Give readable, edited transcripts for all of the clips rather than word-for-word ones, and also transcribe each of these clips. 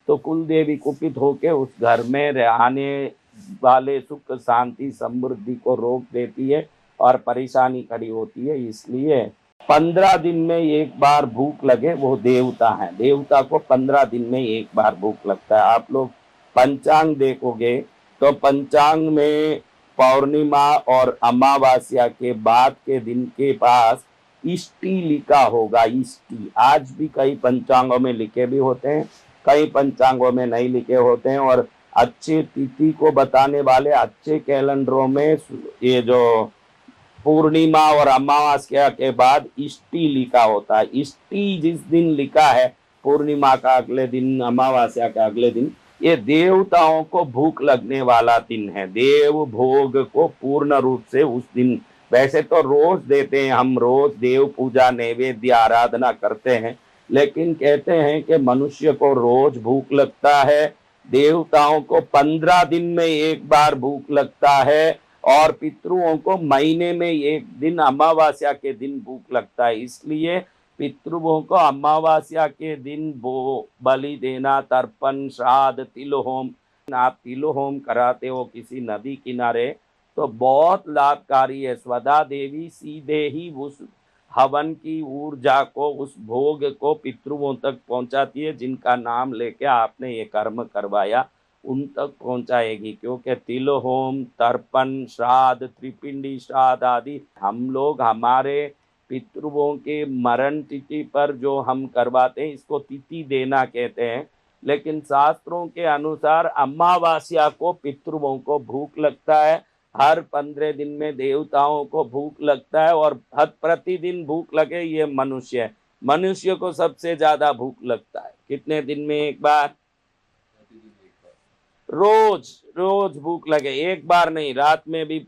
तो कुल देवी कुपित होके उस घर में आने वाले सुख शांति समृद्धि को रोक देती है और परेशानी खड़ी होती है। इसलिए 15 दिन में एक बार भूख लगे वो देवता है, देवता को 15 दिन में एक बार भूख लगता है। आप लोग पंचांग देखोगे तो पंचांग में पौर्णिमा और अमावस्या के बाद के दिन के पास इष्टि लिखा होगा। इष्टि आज भी कई पंचांगों में लिखे भी होते हैं, कई पंचांगों में नहीं लिखे होते हैं। और अच्छे तिथि को बताने वाले अच्छे कैलेंडरों में ये जो पूर्णिमा और अमावस्या के बाद इष्टि लिखा होता है। इष्टि जिस दिन लिखा है, पूर्णिमा का अगले दिन, अमावस्या का अगले दिन, ये देवताओं को भूख लगने वाला दिन है। देव भोग को पूर्ण रूप से उस दिन, वैसे तो रोज देते हैं हम, रोज देव पूजा नैवेद्य आराधना करते हैं, लेकिन कहते हैं कि मनुष्य को रोज भूख लगता है, देवताओं को 15 दिन में एक बार भूख लगता है, और पितरों को महीने में एक दिन अमावस्या के दिन भूख लगता है। इसलिए पितरों को अमावस्या के दिन बलि देना, तर्पण, श्राद्ध, तिल होम, आप तिल होम कराते हो किसी नदी किनारे तो बहुत लाभकारी है। स्वधा देवी सीधे ही उस हवन की ऊर्जा को, उस भोग को पितरों तक पहुंचाती है। जिनका नाम लेके आपने ये कर्म करवाया उन तक पहुंचाएगी, क्योंकि तिल होम, तर्पण, श्राद्ध, त्रिपिंडी श्राद्ध आदि हम लोग हमारे पितरों के मरण तिथि पर जो हम करवाते हैं इसको तिथि देना कहते हैं। लेकिन शास्त्रों के अनुसार अमावस्या को पितरों को भूख लगता है, हर 15 दिन में देवताओं को भूख लगता है, और हर प्रतिदिन भूख लगे ये मनुष्य है। मनुष्य को सबसे ज्यादा भूख लगता है कितने दिन में एक बार? रोज रोज भूख लगे, एक बार नहीं, रात में भी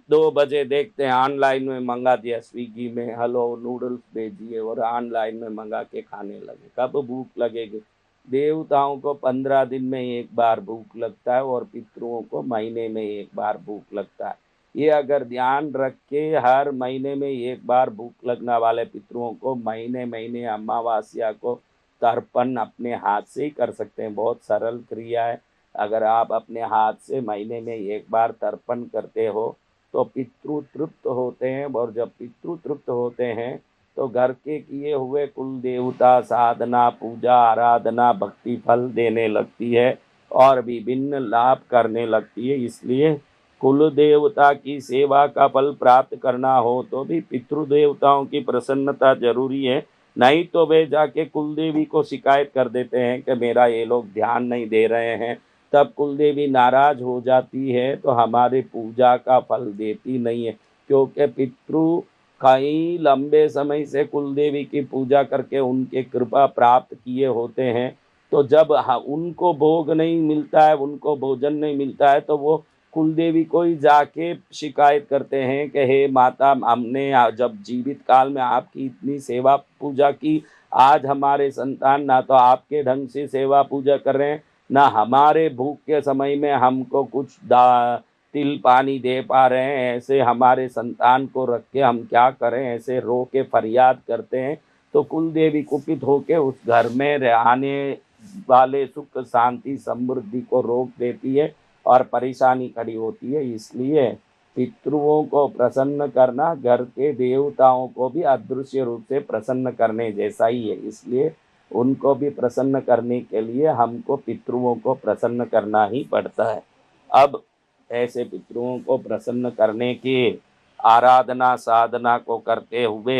2 बजे देखते हैं ऑनलाइन में मंगा दिया, स्विगी में हेलो नूडल्स भेजिए, और ऑनलाइन में मंगा के खाने लगे। कब भूख लगेगी? देवताओं को 15 दिन में एक बार भूख लगता है और पितरों को महीने में एक बार भूख लगता है। ये अगर ध्यान रख के हर महीने में एक बार भूख लगने वाले पितरों को महीने महीने अमावस्या को तर्पण अपने हाथ से ही कर सकते हैं। बहुत सरल क्रिया है। अगर आप अपने हाथ से महीने में एक बार तर्पण करते हो तो पितृ तृप्त होते हैं, और जब पितृ तृप्त होते हैं तो घर के किए हुए कुल देवता साधना, पूजा, आराधना, भक्ति फल देने लगती है और विभिन्न लाभ करने लगती है। इसलिए कुल देवता की सेवा का फल प्राप्त करना हो तो भी पितृ देवताओं की प्रसन्नता जरूरी है। नहीं तो वे जाके कुल देवी को शिकायत कर देते हैं कि मेरा ये लोग ध्यान नहीं दे रहे हैं, तब कुल देवी नाराज हो जाती है, तो हमारे पूजा का फल देती नहीं है। क्योंकि पितृ कई लंबे समय से कुल देवी की पूजा करके उनके कृपा प्राप्त किए होते हैं, तो जब उनको भोग नहीं मिलता है, उनको भोजन नहीं मिलता है, तो वो कुल देवी को ही जाके शिकायत करते हैं कि हे माता, हमने जब जीवित काल में आपकी इतनी सेवा पूजा की, आज हमारे संतान ना तो आपके ढंग से सेवा पूजा कर रहे हैं, ना हमारे भूख के समय में हमको कुछ तिल पानी दे पा रहे हैं, ऐसे हमारे संतान को रख के हम क्या करें, ऐसे रो के फरियाद करते हैं। तो कुल देवी कुपित होके उस घर में आने वाले सुख शांति समृद्धि को रोक देती है और परेशानी खड़ी होती है। इसलिए पितरों को प्रसन्न करना घर के देवताओं को भी अदृश्य रूप से प्रसन्न करने जैसा ही है। इसलिए उनको भी प्रसन्न करने के लिए हमको पितरों को प्रसन्न करना ही पड़ता है। अब ऐसे पितरों को प्रसन्न करने की आराधना साधना को करते हुए